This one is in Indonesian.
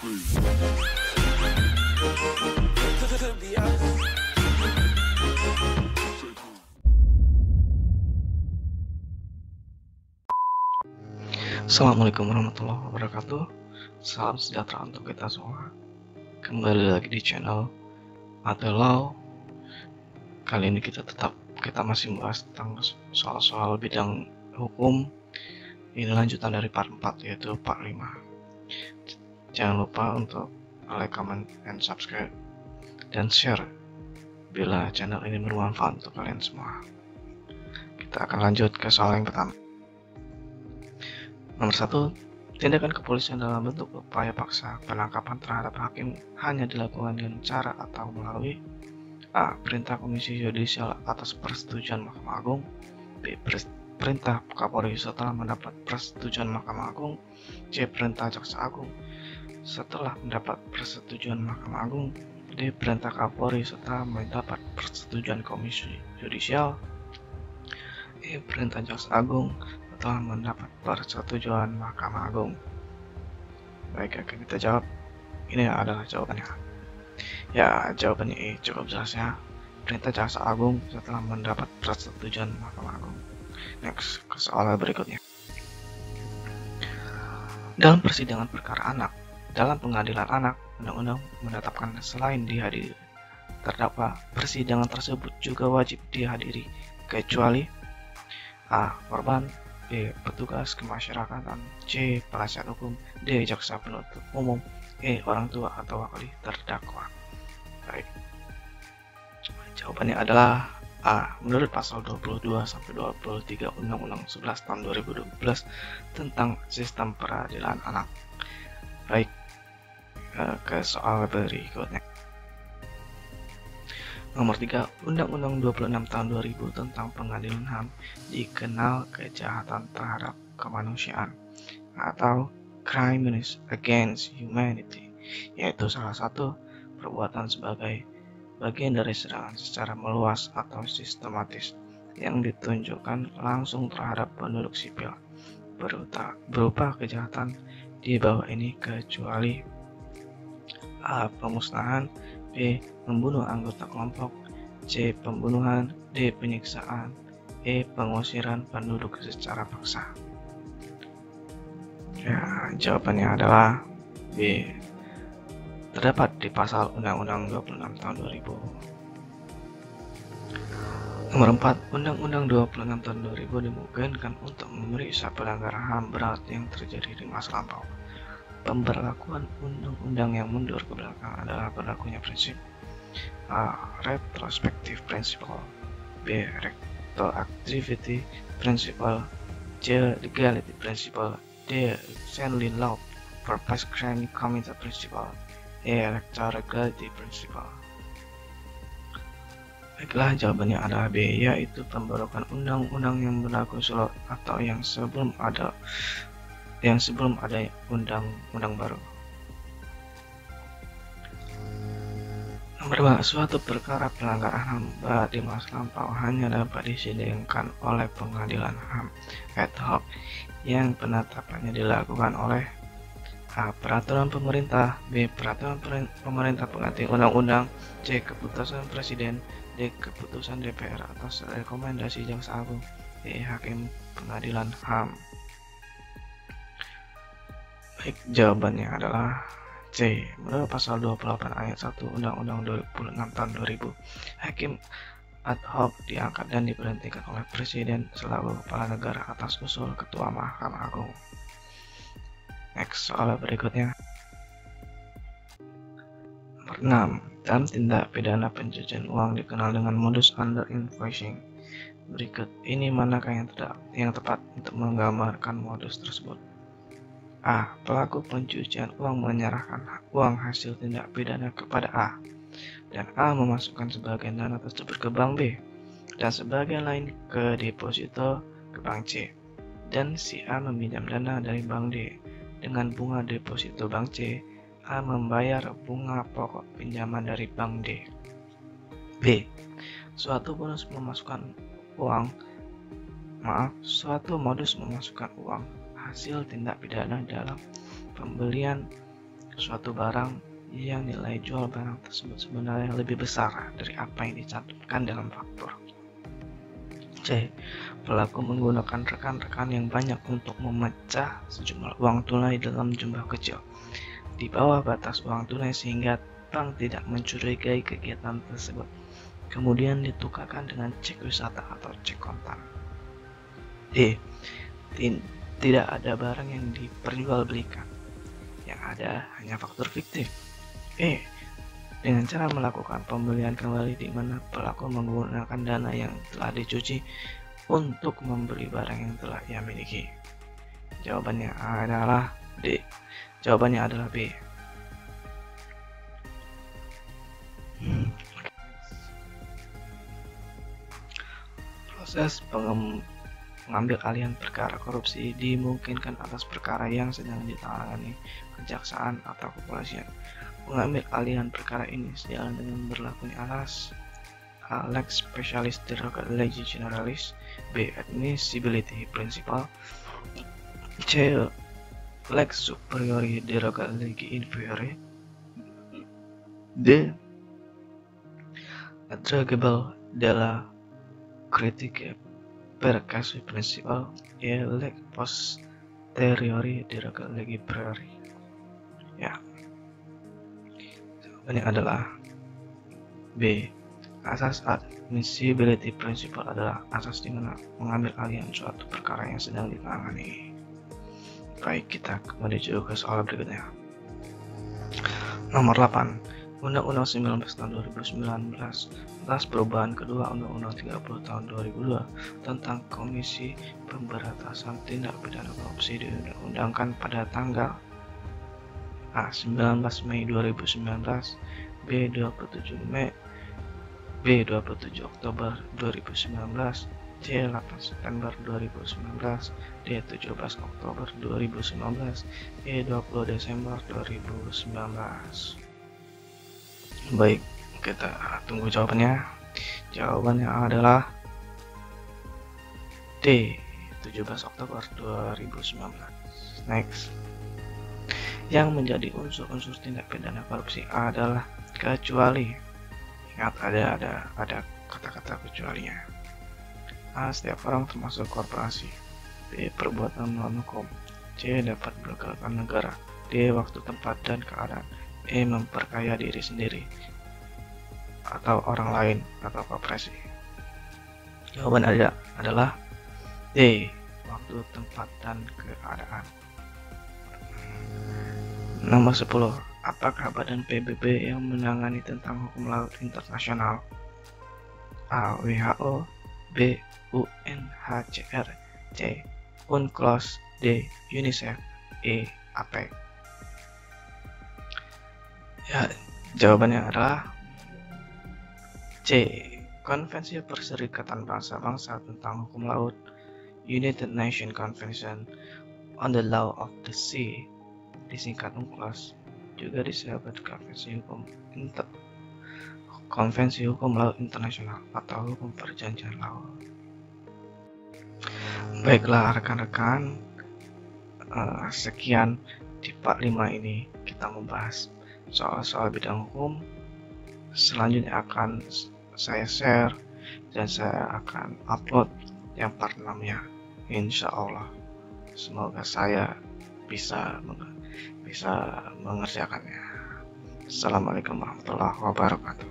Assalamualaikum warahmatullahi wabarakatuh. Salam sejahtera untuk kita semua. Kembali lagi di channel Atelau. Kali ini kita masih membahas tentang soal-soal bidang hukum. Ini lanjutan dari part 4, yaitu part 5. Jangan lupa untuk like, comment, and subscribe dan share bila channel ini bermanfaat untuk kalian semua. Kita akan lanjut ke soal yang pertama. Nomor 1, tindakan kepolisian dalam bentuk upaya paksa penangkapan terhadap hakim hanya dilakukan dengan cara atau melalui A. Perintah Komisi Yudisial atas persetujuan Mahkamah Agung. B. Perintah Kapolri setelah mendapat persetujuan Mahkamah Agung. C. Perintah Jaksa Agung setelah mendapat persetujuan Mahkamah Agung. D. Perintah Kapolri setelah mendapat persetujuan Komisi Yudisial. E. Perintah Jaksa Agung setelah mendapat persetujuan Mahkamah Agung. Baik, akan kita jawab. Ini adalah jawabannya. Ya, jawabannya E, cukup jelas ya. Perintah Jaksa Agung setelah mendapat persetujuan Mahkamah Agung. Next, ke soal berikutnya. Dalam persidangan perkara anak, dalam pengadilan anak, undang-undang menetapkan selain dihadiri terdakwa, persidangan tersebut juga wajib dihadiri kecuali A. Korban, B. Petugas kemasyarakatan, C. Penasihat hukum, D. Jaksa penuntut umum, E. Orang tua atau wakil terdakwa. Baik, jawabannya adalah A. Menurut pasal 22-23 Undang-Undang 11 tahun 2012 tentang sistem peradilan anak. Baik, ke soal berikutnya. Nomor 3, Undang-Undang 26 tahun 2000 tentang Pengadilan HAM dikenal kejahatan terhadap kemanusiaan atau Crimes Against Humanity, yaitu salah satu perbuatan sebagai bagian dari serangan secara meluas atau sistematis yang ditunjukkan langsung terhadap penduduk sipil berupa kejahatan di bawah ini kecuali A. Pemusnahan, B. Membunuh anggota kelompok, C. Pembunuhan, D. Penyiksaan, E. Pengusiran penduduk secara paksa. Ya, jawabannya adalah B. Terdapat di pasal Undang-Undang 26 tahun 2000. Nomor 4, Undang-Undang 26 tahun 2000 dimungkinkan untuk memeriksa pelanggaran HAM berat yang terjadi di masa lampau. Pemberlakuan undang-undang yang mundur ke belakang adalah berlakunya prinsip A. Retrospective Principle, B. Retroactivity Principle, C. Legality Principle, D. Sanlin Law Purpose Crime Committed Principle, E. Electoral Principle. Baiklah, jawabannya adalah B, yaitu pemberlakuan undang-undang yang berlaku atau yang sebelum ada undang-undang baru. Nomor 2, suatu perkara pelanggaran HAM berat di masa lampau hanya dapat disidangkan oleh pengadilan HAM ad hoc yang penetapannya dilakukan oleh A. Peraturan pemerintah, B. Peraturan pemerintah pengganti undang-undang, C. Keputusan presiden, D. Keputusan DPR atas rekomendasi Jaksa Agung, E. Hakim Pengadilan HAM. Baik, jawabannya adalah C. Menurut pasal 28 ayat 1 Undang-Undang 26 tahun 2000, hakim ad hoc diangkat dan diberhentikan oleh presiden selaku kepala negara atas usul ketua Mahkamah Agung. Next, soal berikutnya. Nomor 6, dalam tindak pidana pencucian uang dikenal dengan modus under invoicing. Berikut ini manakah yang tepat untuk menggambarkan modus tersebut? A. Pelaku pencucian uang menyerahkan uang hasil tindak pidana kepada A, dan A memasukkan sebagian dana tersebut ke bank B, dan sebagian lain ke deposito ke bank C, dan si A meminjam dana dari bank D. Dengan bunga deposito bank C, A membayar bunga pokok pinjaman dari bank D. B. Suatu modus memasukkan uang hasil tindak pidana dalam pembelian suatu barang yang nilai jual barang tersebut sebenarnya lebih besar dari apa yang dicantumkan dalam faktur. C. Pelaku menggunakan rekan-rekan yang banyak untuk memecah sejumlah uang tunai dalam jumlah kecil di bawah batas uang tunai sehingga bank tidak mencurigai kegiatan tersebut, kemudian ditukarkan dengan cek wisata atau cek kontan. D. Tidak ada barang yang diperjualbelikan, yang ada hanya faktur fiktif. E. Dengan cara melakukan pembelian kembali di mana pelaku menggunakan dana yang telah dicuci untuk membeli barang yang telah ia miliki. Jawabannya adalah D. Jawabannya adalah B. Proses pengambil alihan perkara korupsi dimungkinkan atas perkara yang sedang ditangani kejaksaan atau kepolisian. Pengambil alihan perkara ini sejalan dengan berlakunya alas A. Lex specialis derogat legi generalis, B. Admissibility principle, C. Lex superiori derogat legi inferiore, D. Addrogable della critique per casu principal, E. Lex posteriori derogat legi priori. Ya, jawabannya adalah B. Asas admissibility principle adalah asas di mana mengambil alihan suatu perkara yang sedang ditangani. Baik, kita kembali ke soal berikutnya. Nomor 8. Undang-Undang 19 tahun 2019 atas perubahan kedua Undang-Undang 30 tahun 2002 tentang Komisi Pemberantasan Tindak Pidana Korupsi diundangkan pada tanggal A. 19 Mei 2019, B. 27 Oktober 2019, C. 8 September 2019, D. 17 Oktober 2019, E. 20 Desember 2019. Baik, kita tunggu jawabannya. Jawabannya adalah D. 17 Oktober 2019. Next. Yang menjadi unsur-unsur tindak pidana korupsi adalah kecuali. Ingat, ada kata-kata kecualinya. A. Setiap orang termasuk korporasi. B. Perbuatan melawan hukum. C. Dapat melegalkan negara. D. Waktu, tempat, dan keadaan. E. Memperkaya diri sendiri atau orang lain atau korporasi. Jawaban adalah D. Waktu, tempat, dan keadaan. Nomor 10. Apakah badan PBB yang menangani tentang hukum laut internasional? A. WHO, B. UNHCR, C. UNCLOS, D. UNICEF, E. APEC. Ya, jawabannya adalah C. Konvensi Perserikatan Bangsa-Bangsa tentang Hukum Laut, United Nations Convention on the Law of the Sea, disingkat UNCLOS, juga disebut Konvensi Hukum Laut Internasional atau Hukum Perjanjian Laut. Baiklah rekan-rekan, sekian di part 5 ini kita membahas soal-soal bidang hukum. Selanjutnya akan saya share dan saya akan upload yang part 6-nya, insya Allah. Semoga saya bisa mengerjakannya. Assalamualaikum warahmatullahi wabarakatuh.